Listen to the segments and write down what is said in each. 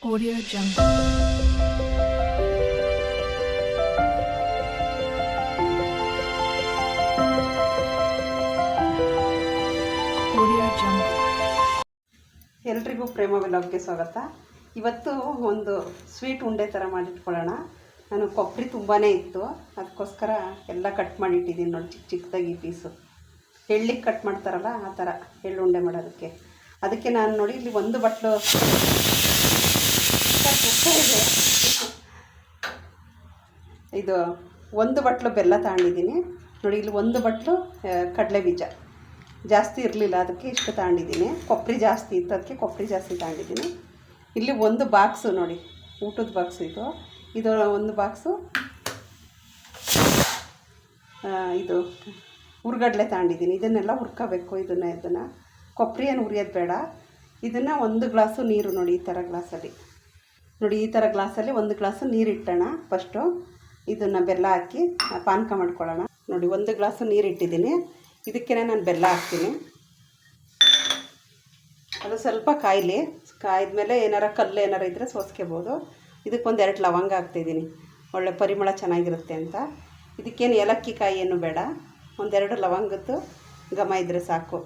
Audio Jungle. Audio Jungle. ಎಲ್ರಿಗೂ ಪ್ರೇಮ ವ್ಲಾಗ್ಗೆ ಸ್ವಾಗತ. ಇವತ್ತು ಒಂದು ಸ್ವೀಟ್ ಉಂಡೆ ಥರ ಮಾಡಿಟ್ಕೊಳ್ಳೋಣ. ನಾನು ಕೊಬ್ಬರಿ ತುಂಬಾ ಇತ್ತು, ಅದಕ್ಕೋಸ್ಕರ ಎಲ್ಲ ಕಟ್ ಮಾಡಿಟ್ಟಿದ್ದೀನಿ ನೋಡಿ, ಚಿಕ್ಕ ಚಿಕ್ಕದಾಗಿ ಪೀಸು. ಎಳ್ಳಿಗೆ ಕಟ್ ಮಾಡ್ತಾರಲ್ಲ ಆ ಥರ ಎಳ್ಳು ಉಂಡೆ ಮಾಡೋದಕ್ಕೆ. ಅದಕ್ಕೆ ನಾನು ನೋಡಿ ಇಲ್ಲಿ ಒಂದು ಬಟ್ಲು ಇದೆ, ಇದು ಒಂದು ಬಟ್ಲು ಬೆಲ್ಲ ತಗೊಂಡಿದ್ದೀನಿ ನೋಡಿ. ಇಲ್ಲಿ ಒಂದು ಬಟ್ಲು ಕಡಲೆ ಬೀಜ, ಜಾಸ್ತಿ ಇರಲಿಲ್ಲ ಅದಕ್ಕೆ ಇಷ್ಟು ತಗೊಂಡಿದ್ದೀನಿ. ಕೊಬ್ಬರಿ ಜಾಸ್ತಿ ಇತ್ತು ಅದಕ್ಕೆ ಕೊಬ್ಬರಿ ಜಾಸ್ತಿ ತಗೊಂಡಿದ್ದೀನಿ. ಇಲ್ಲಿ ಒಂದು ಬಾಕ್ಸು ನೋಡಿ, ಊಟದ ಬಾಕ್ಸು ಇದು ಒಂದು ಬಾಕ್ಸು. ಇದು ಹುರ್ಗಡ್ಲೆ ತಗೊಂಡಿದ್ದೀನಿ, ಇದನ್ನೆಲ್ಲ ಹುರ್ಕೋಬೇಕು. ಇದನ್ನು ಕೊಬ್ಬರಿ ಏನು ಹುರಿಯೋದು ಬೇಡ. ಇದನ್ನು ಒಂದು ಗ್ಲಾಸು ನೀರು ನೋಡಿ, ಈ ಥರ ಗ್ಲಾಸಲ್ಲಿ ನೋಡಿ, ಈ ಥರ ಗ್ಲಾಸಲ್ಲಿ ಒಂದು ಗ್ಲಾಸು ನೀರು ಇಟ್ಟೋಣ. ಫಸ್ಟು ಇದನ್ನು ಬೆಲ್ಲ ಹಾಕಿ ಪಾನಕ ಮಾಡ್ಕೊಳ್ಳೋಣ. ನೋಡಿ, ಒಂದು ಗ್ಲಾಸು ನೀರು ಇಟ್ಟಿದ್ದೀನಿ, ಇದಕ್ಕೇ ನಾನು ಬೆಲ್ಲ ಹಾಕ್ತೀನಿ. ಅದು ಸ್ವಲ್ಪ ಕಾಯ್ದ್ಮೇಲೆ ಏನಾರ ಕಲ್ಲು ಏನಾರು ಇದ್ದರೆ ಸೋಸ್ಕೋಬೋದು. ಇದಕ್ಕೊಂದು 2 ಲವಂಗ ಹಾಕ್ತಿದ್ದೀನಿ, ಒಳ್ಳೆ ಪರಿಮಳ ಚೆನ್ನಾಗಿರುತ್ತೆ ಅಂತ. ಇದಕ್ಕೇನು ಏಲಕ್ಕಿ ಕಾಯಿ ಏನು ಬೇಡ, 1-2 ಲವಂಗದ್ದು ಘಮ ಇದ್ದರೆ ಸಾಕು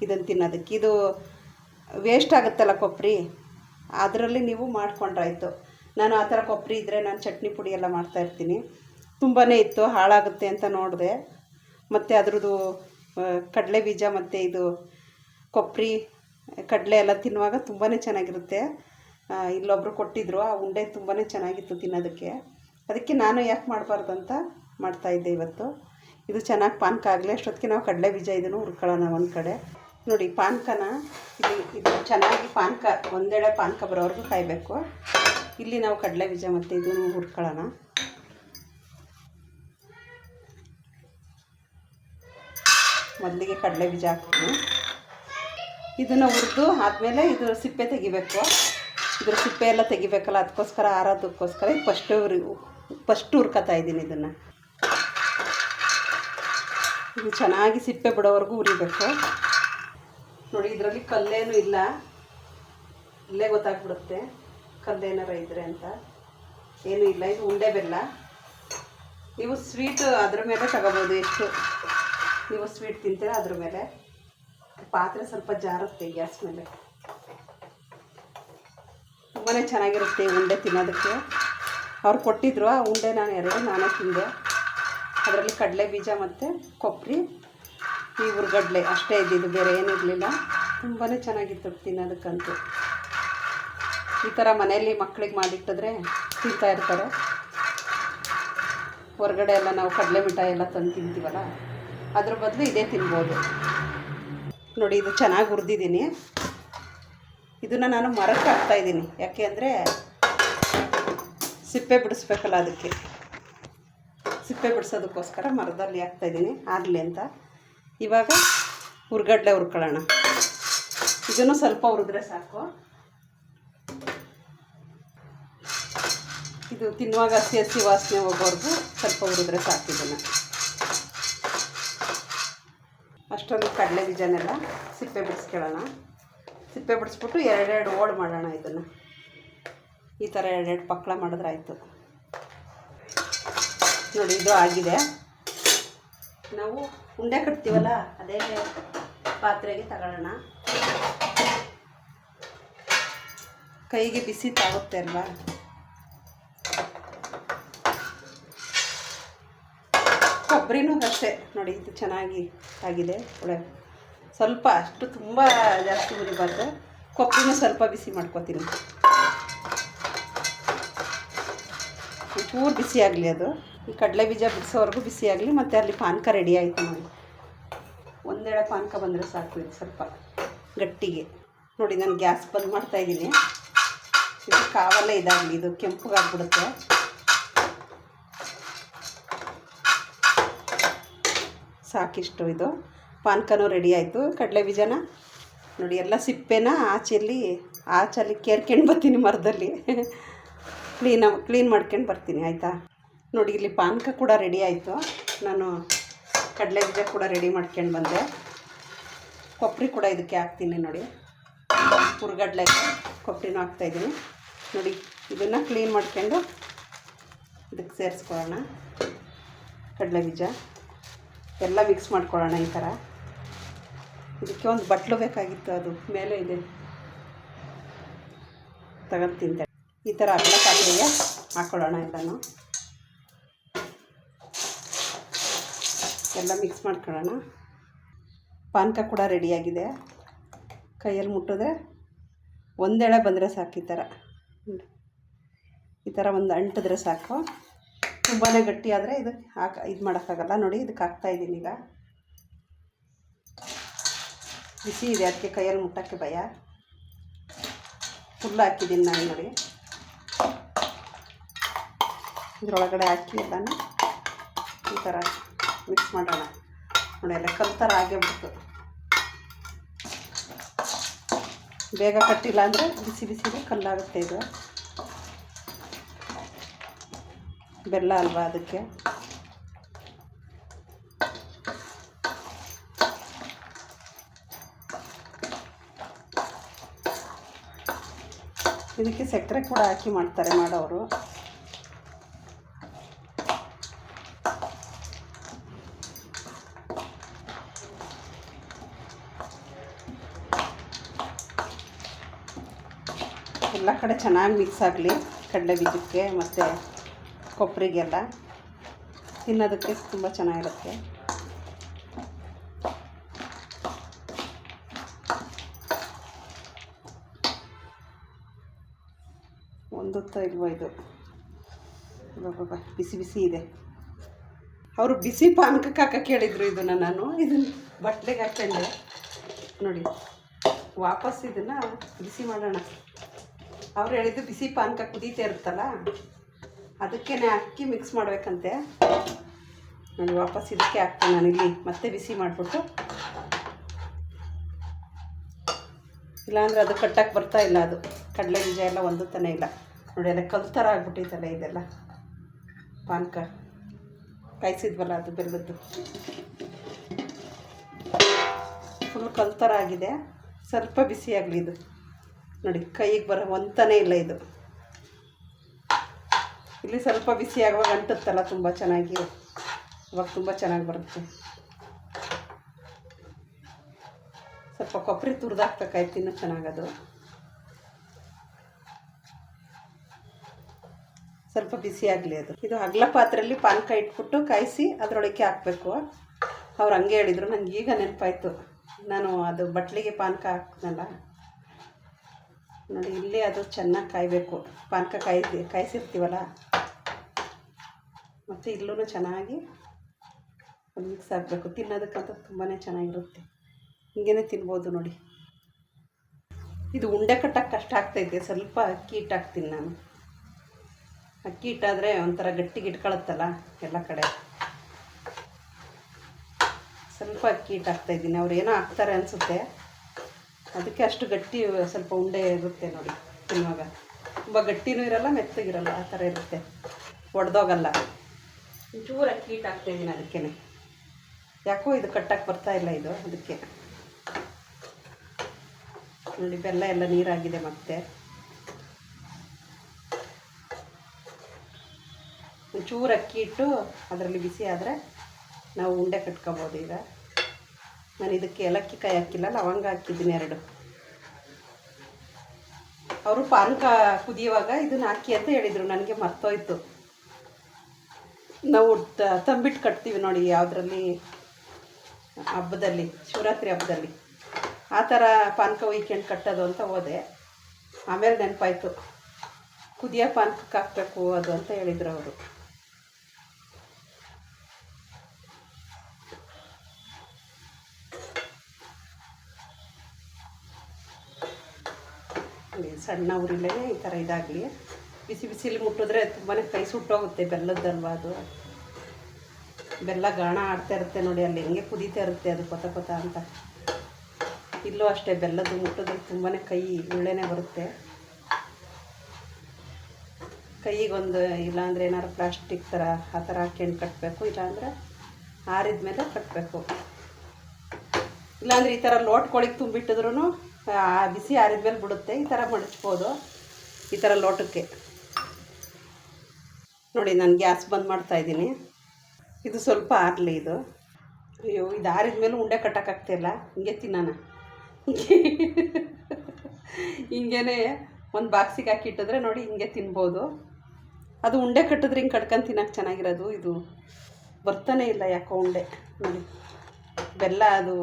ಇದನ್ನು ತಿನ್ನೋದಕ್ಕೆ. ಇದು ವೇಸ್ಟ್ ಆಗುತ್ತಲ್ಲ ಕೊಬ್ಬರಿ, ಅದರಲ್ಲಿ ನೀವು ಮಾಡ್ಕೊಂಡ್ರಾಯ್ತು. ನಾನು ಆ ಥರ ಕೊಬ್ಬರಿ ಇದ್ದರೆ ನಾನು ಚಟ್ನಿ ಪುಡಿ ಎಲ್ಲ ಮಾಡ್ತಾಯಿರ್ತೀನಿ. ತುಂಬಾ ಇತ್ತು, ಹಾಳಾಗುತ್ತೆ ಅಂತ ನೋಡಿದೆ. ಮತ್ತು ಅದ್ರದ್ದು ಕಡಲೆ ಬೀಜ ಮತ್ತು ಇದು ಕೊಬ್ಬರಿ ಕಡಲೆ ಎಲ್ಲ ತಿನ್ನುವಾಗ ತುಂಬಾ ಚೆನ್ನಾಗಿರುತ್ತೆ. ಇಲ್ಲೊಬ್ಬರು ಕೊಟ್ಟಿದ್ದರು, ಆ ಉಂಡೆ ತುಂಬಾ ಚೆನ್ನಾಗಿತ್ತು ತಿನ್ನೋದಕ್ಕೆ. ಅದಕ್ಕೆ ನಾನು ಯಾಕೆ ಮಾಡಬಾರ್ದು ಅಂತ ಮಾಡ್ತಾಯಿದ್ದೆ ಇವತ್ತು. ಇದು ಚೆನ್ನಾಗಿ ಪಾನಕ ಆಗಲಿ, ಅಷ್ಟೊತ್ತಿಗೆ ನಾವು ಕಡಲೆ ಬೀಜ ಇದನ್ನು ಹುರ್ಕೊಳ್ಳೋಣ ಒಂದು ಕಡೆ. ನೋಡಿ, ಪಾನಕನ ಇದು ಚೆನ್ನಾಗಿ ಪಾನಕ ಒಂದೆಡೆ ಪಾನಕ ಬರೋವರೆಗೂ ಕಾಯಬೇಕು. ಇಲ್ಲಿ ನಾವು ಕಡಲೆ ಬೀಜ ಮತ್ತು ಇದನ್ನು ಹುರ್ಕೊಳ್ಳೋಣ. ಮೊದಲಿಗೆ ಕಡಲೆ ಬೀಜ ಹಾಕ್ತೀನಿ. ಇದನ್ನು ಹುರಿದು ಆದಮೇಲೆ ಇದು ಸಿಪ್ಪೆ ತೆಗಿಬೇಕು. ಇದ್ರ ಸಿಪ್ಪೆ ಎಲ್ಲ ತೆಗಿಬೇಕಲ್ಲ, ಅದಕ್ಕೋಸ್ಕರ ಆರೋದಕ್ಕೋಸ್ಕರ ಫಸ್ಟು ಹುರ್ಕೊತಾ ಇದ್ದೀನಿ. ಇದನ್ನು ಇದು ಚೆನ್ನಾಗಿ ಸಿಪ್ಪೆ ಬಿಡೋವರೆಗೂ ಹುರಿಬೇಕು. ನೋಡಿ, ಇದರಲ್ಲಿ ಕಲ್ಲೇನೂ ಇಲ್ಲ, ಇಲ್ಲೇ ಗೊತ್ತಾಗ್ಬಿಡುತ್ತೆ ಕಲ್ಲೇನಾರ ಇದ್ದರೆ ಅಂತ. ಏನೂ ಇಲ್ಲ, ಇದು ಉಂಡೆ ಬೆಲ್ಲ. ನೀವು ಸ್ವೀಟು ಅದ್ರ ಮೇಲೆ ತಗೋಬೋದು, ಎಷ್ಟು ನೀವು ಸ್ವೀಟ್ ತಿಂತೀರ ಅದ್ರ ಮೇಲೆ. ಪಾತ್ರೆ ಸ್ವಲ್ಪ ಜಾರುತ್ತೆ ಗ್ಯಾಸ್ ಮೇಲೆ. ತುಂಬಾ ಚೆನ್ನಾಗಿರುತ್ತೆ ಉಂಡೆ ತಿನ್ನೋದಕ್ಕೆ. ಅವ್ರು ಕೊಟ್ಟಿದ್ರು ಆ ಉಂಡೆ, ನಾನೇ ತಿಂದೆ. ಅದರಲ್ಲಿ ಕಡಲೆ ಬೀಜ ಮತ್ತು ಕೊಬ್ಬರಿ, ಈ ಹುರ್ಗಡ್ಲೆ ಅಷ್ಟೇ ಇದ್ದಿದ್ದು, ಬೇರೆ ಏನಿರಲಿಲ್ಲ. ತುಂಬಾ ಚೆನ್ನಾಗಿತ್ತು ತಿನ್ನೋದಕ್ಕಂತೂ. ಈ ಥರ ಮನೆಯಲ್ಲಿ ಮಕ್ಕಳಿಗೆ ಮಾಡಿಟ್ಟಿದ್ರೆ ತಿಂತಾಯಿರ್ತಾರೆ. ಹೊರಗಡೆ ಎಲ್ಲ ನಾವು ಕಡಲೆ ಮಿಠಾಯಿ ಎಲ್ಲ ತಂದು ತಿಂತೀವಲ್ಲ, ಅದ್ರ ಬದಲು ಇದೇ ತಿನ್ಬೋದು. ನೋಡಿ, ಇದು ಚೆನ್ನಾಗಿ ಹುರಿದಿದ್ದೀನಿ. ಇದನ್ನು ನಾನು ಮರಕ್ಕೆ ಹಾಕ್ತಾಯಿದ್ದೀನಿ, ಯಾಕೆ ಅಂದರೆ ಸಿಪ್ಪೆ ಬಿಡಿಸ್ಬೇಕಲ್ಲ, ಅದಕ್ಕೆ ಸಿಪ್ಪೆ ಬಿಡಿಸೋದಕ್ಕೋಸ್ಕರ ಮರದಲ್ಲಿ ಹಾಕ್ತಾಯಿದ್ದೀನಿ, ಆಗಲಿ ಅಂತ. ಇವಾಗ ಹುರ್ಗಡ್ಲೆ ಹುರ್ಕೊಳ್ಳೋಣ. ಇದನ್ನು ಸ್ವಲ್ಪ ಹುರಿದ್ರೆ ಸಾಕು. ಇದು ತಿನ್ನುವಾಗ ಹಸಿ ವಾಸನೆ ಹೋಗೋವರೆಗೂ ಸ್ವಲ್ಪ ಹುರಿದ್ರೆ ಸಾಕು. ಇದನ್ನು ಅಷ್ಟರಲ್ಲಿ ಕಡಲೆ ಬೀಜನೆಲ್ಲ ಸಿಪ್ಪೆ ಬಿಡಿಸ್ಕೊಳ್ಳೋಣ. ಸಿಪ್ಪೆ ಬಿಡಿಸ್ಬಿಟ್ಟು 2 ಓಡ್ ಮಾಡೋಣ. ಇದನ್ನು ಈ ಥರ 2 ಪಕ್ಕಳ ಮಾಡಿದ್ರೆ ಆಯಿತು. ನೋಡಿ, ಇದು ಆಗಿದೆ. ನಾವು ಉಂಡೆ ಕಟ್ತೀವಲ್ಲ, ಅದೇ ಪಾತ್ರೆಗೆ ತಗೊಳ್ಳೋಣ. ಕೈಗೆ ಬಿಸಿ ತಾಗುತ್ತೆ ಅಲ್ವಾ. ಕೊಬ್ಬರಿನೂ ಅಷ್ಟೇ ನೋಡಿ, ಇದು ಚೆನ್ನಾಗಿ ಆಗಿದೆ. ಒಳ್ಳೆ ಸ್ವಲ್ಪ, ಅಷ್ಟು ತುಂಬ ಜಾಸ್ತಿ ಹುರಿಬಾರ್ದು. ಕೊಬ್ಬರಿನೂ ಸ್ವಲ್ಪ ಬಿಸಿ ಮಾಡ್ಕೊತೀನಿ, ಚೂರು ಬಿಸಿ ಆಗಲಿ ಅದು. ಈ ಕಡಲೆ ಬೀಜ ಬಿಡಿಸೋವರೆಗೂ ಬಿಸಿ ಆಗಲಿ. ಮತ್ತು ಅಲ್ಲಿ ಪಾನಕ ರೆಡಿ ಆಯಿತು ನೋಡಿ. ಒಂದೆಡೆ ಪಾನಕ ಬಂದರೆ ಸಾಕು. ಇದು ಸ್ವಲ್ಪ ಗಟ್ಟಿಗೆ. ನೋಡಿ, ನಾನು ಗ್ಯಾಸ್ ಬಂದ್ ಮಾಡ್ತಾಯಿದ್ದೀನಿ. ಇದು ಕಾವಲ್ಲೇ ಇದಾಗಲಿ, ಇದು ಕೆಂಪಗಾಗ್ಬಿಡುತ್ತೆ. ಸಾಕಿಷ್ಟು. ಇದು ಪಾನಕನೂ ರೆಡಿ ಆಯಿತು. ಕಡಲೆ ಬೀಜನ ನೋಡಿ, ಎಲ್ಲ ಸಿಪ್ಪೆನ ಆಚಲ್ಲಿ ಕೇರ್ಕೊಂಡು ಬರ್ತೀನಿ, ಮರದಲ್ಲಿ ಕ್ಲೀನ್ ಮಾಡ್ಕೊಂಡು ಬರ್ತೀನಿ, ಆಯಿತಾ. ನೋಡಿ, ಇಲ್ಲಿ ಪಾನಕ ಕೂಡ ರೆಡಿ ಆಯಿತು. ನಾನು ಕಡಲೆ ಬೀಜ ಕೂಡ ರೆಡಿ ಮಾಡ್ಕೊಂಡು ಬಂದೆ. ಕೊಬ್ಬರಿ ಕೂಡ ಇದಕ್ಕೆ ಹಾಕ್ತೀನಿ ನೋಡಿ. ಹುರ್ಗಡ್ಲೆಗೆ ಕೊಬ್ಬರಿನೂ ಹಾಕ್ತಾಯಿದ್ದೀನಿ. ನೋಡಿ ಇದನ್ನು ಕ್ಲೀನ್ ಮಾಡ್ಕೊಂಡು ಇದಕ್ಕೆ ಸೇರಿಸ್ಕೊಳ್ಳೋಣ. ಕಡಲೆ ಬೀಜ ಎಲ್ಲ ಮಿಕ್ಸ್ ಮಾಡ್ಕೊಳ್ಳೋಣ ಈ ಥರ. ಇದಕ್ಕೆ ಒಂದು ಬಟ್ಲು ಬೇಕಾಗಿತ್ತು, ಅದು ಮೇಲೆ ಇದೆ, ತಗೊಂಡು ತಿಂತೆ. ಈ ಥರ ಅಗಲ ಪಾತ್ರೆಗೆ ಹಾಕ್ಕೊಳ್ಳೋಣ. ಎಲ್ಲ ಮಿಕ್ಸ್ ಮಾಡ್ಕೊಳ್ಳೋಣ. ಪಾನಕ ಕೂಡ ರೆಡಿಯಾಗಿದೆ. ಕೈಯಲ್ಲಿ ಮುಟ್ಟಿದ್ರೆ ಒಂದೆಳೆ ಬಂದರೆ ಸಾಕು. ಈ ಥರ ಒಂದು ಅಂಟಿದ್ರೆ ಸಾಕು. ತುಂಬಾ ಗಟ್ಟಿ ಆದರೆ ಇದಕ್ಕೆ ಇದು ಮಾಡೋಕ್ಕಾಗಲ್ಲ. ನೋಡಿ ಇದಕ್ಕೆ ಹಾಕ್ತಾಯಿದ್ದೀನಿ. ಈಗ ಬಿಸಿ ಇದೆ, ಅದಕ್ಕೆ ಕೈಯಲ್ಲಿ ಮುಟ್ಟೋಕ್ಕೆ ಭಯ. ಫುಲ್ ಹಾಕಿದ್ದೀನಿ ನಾನು. ನೋಡಿ ಇದರೊಳಗಡೆ ಹಾಕಿ ಎಲ್ಲನೂ ಈ ಥರ ಮಿಕ್ಸ್ ಮಾಡೋಣ. ನೋಡಿ ಎಲ್ಲ ಕಲ್ ಥರ ಆಗೇ ಬಿಡ್ತು. ಬೇಗ ಕಟ್ಟಿಲ್ಲ ಅಂದರೆ ಬಿಸಿ ಬಿಸಿಗೆ ಕಲ್ಲಾಗುತ್ತೆ. ಇದು ಬೆಲ್ಲ ಅಲ್ವಾ, ಅದಕ್ಕೆ. ಇದಕ್ಕೆ ಸಕ್ಕರೆ ಕೂಡ ಹಾಕಿ ಮಾಡ್ತಾರೆ ಮಾಡೋರು. ಎಲ್ಲ ಕಡೆ ಚೆನ್ನಾಗಿ ಮಿಕ್ಸ್ ಆಗಲಿ. ಕಡಲೆ ಬೀಜಕ್ಕೆ ಮತ್ತು ಕೊಬ್ಬರಿಗೆಲ್ಲ ತಿನ್ನೋದಕ್ಕೆ ತುಂಬ ಚೆನ್ನಾಗಿರುತ್ತೆ. ಒಂದೊತ್ತ ಇಲ್ವೋ ಇದು. ಬಿಸಿ ಬಿಸಿ ಇದೆ. ಅವರು ಬಿಸಿ ಪಾನಕಕ್ಕೆ ಹಾಕಕ್ಕೆ ಹೇಳಿದರು. ಇದನ್ನು ನಾನು ಇದನ್ನು ಬಟ್ಲಿಗೆ ಹಾಕ್ಕೊಂಡೆ. ನೋಡಿ ವಾಪಸ್ ಇದನ್ನು ಬಿಸಿ ಮಾಡೋಣ. ಅವ್ರು ಹೇಳಿದ್ದು ಬಿಸಿ ಪಾನಕ ಕುದೀತಾ ಇರುತ್ತಲ್ಲ, ಅದಕ್ಕೇ ಅಕ್ಕಿ ಮಿಕ್ಸ್ ಮಾಡಬೇಕಂತೆ. ನೋಡಿ ವಾಪಸ್ ಇದಕ್ಕೆ ಹಾಕ್ತೇನೆ ನಾನು. ಇಲ್ಲಿ ಮತ್ತೆ ಬಿಸಿ ಮಾಡಿಬಿಟ್ಟು, ಇಲ್ಲಾಂದರೆ ಅದು ಕಟ್ಟಕ್ಕೆ ಬರ್ತಾ ಇಲ್ಲ. ಅದು ಕಡಲೆ ಬೀಜ ಎಲ್ಲ ಹೊಂದುತ್ತಾನೆ ಇಲ್ಲ. ನೋಡಿ ಎಲ್ಲ ಕಲ್ ಥರ ಆಗ್ಬಿಟ್ಟೈತಲ್ಲ ಇದೆಲ್ಲ. ಪಾನಕ ಕಾಯಿಸಿದ್ವಲ್ಲ ಅದು ಬೆಲ್ಲದ್ದು ಫುಲ್ ಕಲ್ ಥರ ಆಗಿದೆ. ಸ್ವಲ್ಪ ಬಿಸಿ ಆಗಲಿ ಇದು. ನೋಡಿ ಕೈಗೆ ಹೊಂತಾನೇ ಇಲ್ಲ ಇದು. ಇಲ್ಲಿ ಸ್ವಲ್ಪ ಬಿಸಿ ಆಗುವಾಗ ಅಂಟುತ್ತಲ್ಲ ತುಂಬ ಚೆನ್ನಾಗಿ, ಇವಾಗ ತುಂಬ ಚೆನ್ನಾಗಿ ಬರುತ್ತೆ. ಸ್ವಲ್ಪ ಕೊಬ್ಬರಿ ತುರಿದಾಕ್ಬೇಕಾಯ್ತು, ಇನ್ನೂ ಚೆನ್ನಾಗದು. ಸ್ವಲ್ಪ ಬಿಸಿ ಆಗಲಿ ಅದು. ಇದು ಅಗಲ ಪಾತ್ರೆಯಲ್ಲಿ ಪಾನಕ ಇಟ್ಬಿಟ್ಟು ಕಾಯಿಸಿ ಅದರೊಳಗೆ ಹಾಕಬೇಕು. ಅವ್ರು ಹಂಗೆ ಹೇಳಿದರು. ನನಗೆ ಈಗ ನೆನಪಾಯಿತು. ನಾನು ಅದು ಬಟ್ಲಿಗೆ ಪಾನಕ ಹಾಕ್ನಲ್ಲ, ನೋಡಿ ಇಲ್ಲಿ ಅದು ಚೆನ್ನಾಗಿ ಕಾಯಬೇಕು. ಪಾನಕ ಕಾಯಿಸಿರ್ತೀವಲ್ಲ, ಮತ್ತು ಇಲ್ಲೂ ಚೆನ್ನಾಗಿ ಮಿಕ್ಸ್ ಆಗಬೇಕು. ತಿನ್ನೋದಕ್ಕಂತ ತುಂಬಾ ಚೆನ್ನಾಗಿರುತ್ತೆ. ಹಿಂಗೇ ತಿನ್ಬೋದು. ನೋಡಿ ಇದು ಉಂಡೆ ಕಟ್ಟಕ್ಕೆ ಕಷ್ಟ ಆಗ್ತೈತೆ. ಸ್ವಲ್ಪ ಅಕ್ಕಿ ಹಿಟ್ಟು ಹಾಕ್ತೀನಿ ನಾನು. ಅಕ್ಕಿ ಹಿಟ್ಟಾದರೆ ಒಂಥರ ಗಟ್ಟಿಗೆ ಇಟ್ಕೊಳುತ್ತಲ್ಲ ಎಲ್ಲ ಕಡೆ. ಸ್ವಲ್ಪ ಅಕ್ಕಿ ಹಿಟ್ಟು ಹಾಕ್ತಾಯಿದ್ದೀನಿ. ಅವ್ರು ಏನೋ ಹಾಕ್ತಾರೆ ಅನಿಸುತ್ತೆ, ಅದಕ್ಕೆ ಅಷ್ಟು ಗಟ್ಟಿ ಸ್ವಲ್ಪ ಉಂಡೆ ಇರುತ್ತೆ. ನೋಡಿ ತಿನ್ನುವಾಗ ತುಂಬ ಗಟ್ಟಿನೂ ಇರಲ್ಲ, ಮೆತ್ತಗಿರಲ್ಲ, ಆ ಥರ ಇರುತ್ತೆ. ಒಡೆದೋಗಲ್ಲ. ಒಂಚೂರು ಅಕ್ಕಿ ಹಿಟ್ಟು ಹಾಕ್ತಾಯಿದ್ದೀನಿ ಅದಕ್ಕೇ. ಯಾಕೋ ಇದು ಕಟ್ಟಕ್ಕೆ ಬರ್ತಾಯಿಲ್ಲ ಇದು, ಅದಕ್ಕೆ. ನೋಡಿ ಬೆಲ್ಲ ಎಲ್ಲ ನೀರಾಗಿದೆ. ಮತ್ತೆ ಒಂಚೂರು ಅಕ್ಕಿ ಇಟ್ಟು ಅದರಲ್ಲಿ ಬಿಸಿ ಆದರೆ ನಾವು ಉಂಡೆ ಕಟ್ಕೊಬೋದು. ಈಗ ನಾನು ಇದಕ್ಕೆ ಏಲಕ್ಕಿ ಕಾಯಿ ಹಾಕಿಲ್ಲ, ಲವಂಗ ಹಾಕಿದ್ದೀನಿ 2. ಅವರು ಪಾನಕ ಕುದಿಯುವಾಗ ಇದನ್ನು ಹಾಕಿ ಅಂತ ಹೇಳಿದರು. ನನಗೆ ಮರ್ತೋಯ್ತು. ನಾವು ತಂಬಿಟ್ಟು ಕಟ್ತೀವಿ ನೋಡಿ ಯಾವುದರಲ್ಲಿ, ಹಬ್ಬದಲ್ಲಿ, ಶಿವರಾತ್ರಿ ಹಬ್ಬದಲ್ಲಿ, ಆ ಥರ ಪಾನಕ ಉಯ್ಕೊಂಡು ಕಟ್ಟೋದು ಅಂತ ಹೋದೆ. ಆಮೇಲೆ ನೆನಪಾಯಿತು, ಕುದಿಯೋ ಪಾನಕಕ್ಕೆ ಹಾಕಬೇಕು ಅದು ಅಂತ ಹೇಳಿದರು ಅವರು. ಸಣ್ಣ ಉರಿಲೇ ಈ ಥರ ಇದಾಗಲಿ. ಬಿಸಿ ಬಿಸಿಲಿ ಮುಟ್ಟಿದ್ರೆ ತುಂಬಾ ಕೈ ಸುಟ್ಟೋಗುತ್ತೆ. ಬೆಲ್ಲದ್ದಲ್ವ ಅದು. ಬೆಲ್ಲ ಗಾಣ ಆಡ್ತಾ ಇರುತ್ತೆ ನೋಡಿ, ಅಲ್ಲಿ ಹೆಂಗೆ ಕುದೀತಾ ಇರುತ್ತೆ ಅದು ಕೊತ ಕೊತ ಅಂತ. ಇಲ್ಲೂ ಅಷ್ಟೇ, ಬೆಲ್ಲದ್ದು ಮುಟ್ಟಿದ್ರೆ ತುಂಬಾ ಕೈ ಉಳ್ಳೆನೇ ಬರುತ್ತೆ. ಕೈಗೊಂದು ಇಲ್ಲಾಂದರೆ ಏನಾದ್ರು ಪ್ಲಾಸ್ಟಿಕ್ ಥರ ಆ ಥರ ಹಾಕ್ಕೊಂಡು ಕಟ್ಟಬೇಕು. ಇಲ್ಲಾಂದರೆ ಆರಿದ ಮೇಲೆ ಕಟ್ಟಬೇಕು. ಇಲ್ಲಾಂದರೆ ಈ ಥರ ಲೋಟ್ಗಳಿಗೆ ತುಂಬಿಟ್ಟಿದ್ರೂ ಬಿಸಿ ಆರಿದ ಮೇಲೆ ಬಿಡುತ್ತೆ. ಈ ಥರ ಮಡಿಸ್ಬೋದು. ಈ ಥರ ಲೋಟಕ್ಕೆ. ನೋಡಿ ನಾನು ಗ್ಯಾಸ್ ಬಂದ್ ಮಾಡ್ತಾಯಿದ್ದೀನಿ. ಇದು ಸ್ವಲ್ಪ ಆರಲಿ ಇದು. ಅಯ್ಯೋ, ಇದು ಆರಿದ ಮೇಲೆ ಉಂಡೆ ಕಟ್ಟೋಕ್ಕಾಗ್ತಿಲ್ಲ. ಹಿಂಗೆ ತಿನ್ನೋಣ. ಹಿಂಗೇ ಒಂದು ಬಾಕ್ಸಿಗೆ ಹಾಕಿಟ್ಟಿದ್ರೆ ನೋಡಿ ಹಿಂಗೆ ತಿನ್ಬೋದು. ಅದು ಉಂಡೆ ಕಟ್ಟಿದ್ರೆ ಹಿಂಗೆ ಕಟ್ಕೊಂಡು ತಿನ್ನೋಕೆ ಚೆನ್ನಾಗಿರೋದು. ಇದು ಬರ್ತಾನೆ ಇಲ್ಲ ಯಾಕೋ ಉಂಡೆ. ನೋಡಿ ಬೆಲ್ಲ, ಅದು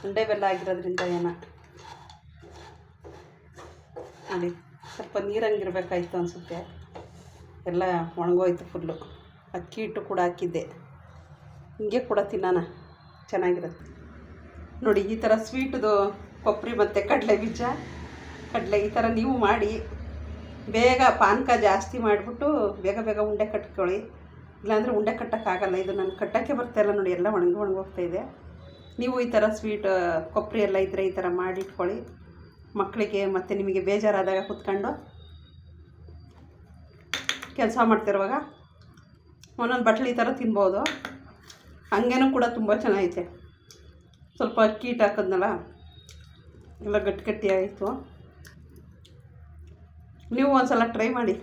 ಉಂಡೆ ಬೆಲ್ಲ ಆಗಿರೋದ್ರಿಂದ ಏನೋ ನೋಡಿ ಸ್ವಲ್ಪ ನೀರಂಗಿರ್ಬೇಕಾಯ್ತು ಅನಿಸುತ್ತೆ. ಎಲ್ಲ ಒಣಗೋಯ್ತು ಫುಲ್ಲು. ಅಕ್ಕಿ ಹಿಟ್ಟು ಕೂಡ ಹಾಕಿದ್ದೆ. ಹಿಂಗೆ ಕೂಡ ತಿನ್ನೋಣ, ಚೆನ್ನಾಗಿರುತ್ತೆ. ನೋಡಿ ಈ ಥರ ಸ್ವೀಟ್ದು ಕೊಬ್ಬರಿ ಮತ್ತು ಕಡಲೆ ಬೀಜ, ಕಡಲೆ ಈ ಥರ ನೀವು ಮಾಡಿ ಬೇಗ ಪಾನಕ ಜಾಸ್ತಿ ಮಾಡಿಬಿಟ್ಟು ಬೇಗ ಬೇಗ ಉಂಡೆ ಕಟ್ಕೊಳ್ಳಿ. ಇಲ್ಲಾಂದರೆ ಉಂಡೆ ಕಟ್ಟೋಕ್ಕಾಗಲ್ಲ. ಇದು ನಾನು ಕಟ್ಟೋಕ್ಕೆ ಬರ್ತಾಯಿಲ್ಲ ನೋಡಿ, ಎಲ್ಲ ಒಣಗೋಗ್ತಾಯಿದೆ. ನೀವು ಈ ಥರ ಸ್ವೀಟ್ ಕೊಬ್ಬರಿ ಎಲ್ಲ ಇದ್ದರೆ ಈ ಥರ ಮಾಡಿಟ್ಕೊಳ್ಳಿ ಮಕ್ಕಳಿಗೆ. ಮತ್ತು ನಿಮಗೆ ಬೇಜಾರಾದಾಗ ಕೂತ್ಕೊಂಡು ಕೆಲಸ ಮಾಡ್ತಿರುವಾಗ ಒಂದೊಂದು ಬಟ್ಲು ಈ ಥರ ತಿನ್ಬೋದು. ಹಂಗೇನೂ ಕೂಡ ತುಂಬ ಚೆನ್ನಾಗೈತೆ. ಸ್ವಲ್ಪ ಅಕ್ಕಿ ಹಿಟ್ಟು ಹಾಕಿದ್ನಲ್ಲ, ಎಲ್ಲ ಗಟ್ಟಿ ಆಯಿತು. ನೀವು ಒಂದು ಸಲ ಟ್ರೈ ಮಾಡಿ,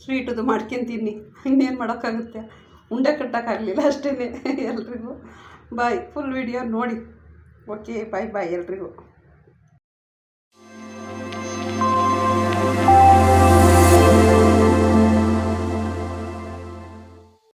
ಸ್ವೀಟದು ಮಾಡ್ಕೊಂಡು ತಿನ್ನಿ. ಇನ್ನೇನು ಮಾಡೋಕ್ಕಾಗುತ್ತೆ, ಉಂಡೆ ಕಟ್ಟೋಕ್ಕಾಗಲಿಲ್ಲ ಅಷ್ಟೇ. ಎಲ್ರಿಗೂ ಬಾಯ್. ಫುಲ್ ವಿಡಿಯೋ ನೋಡಿ. ಓಕೆ, ಬಾಯ್ ಬಾಯ್ ಎಲ್ರಿಗೂ.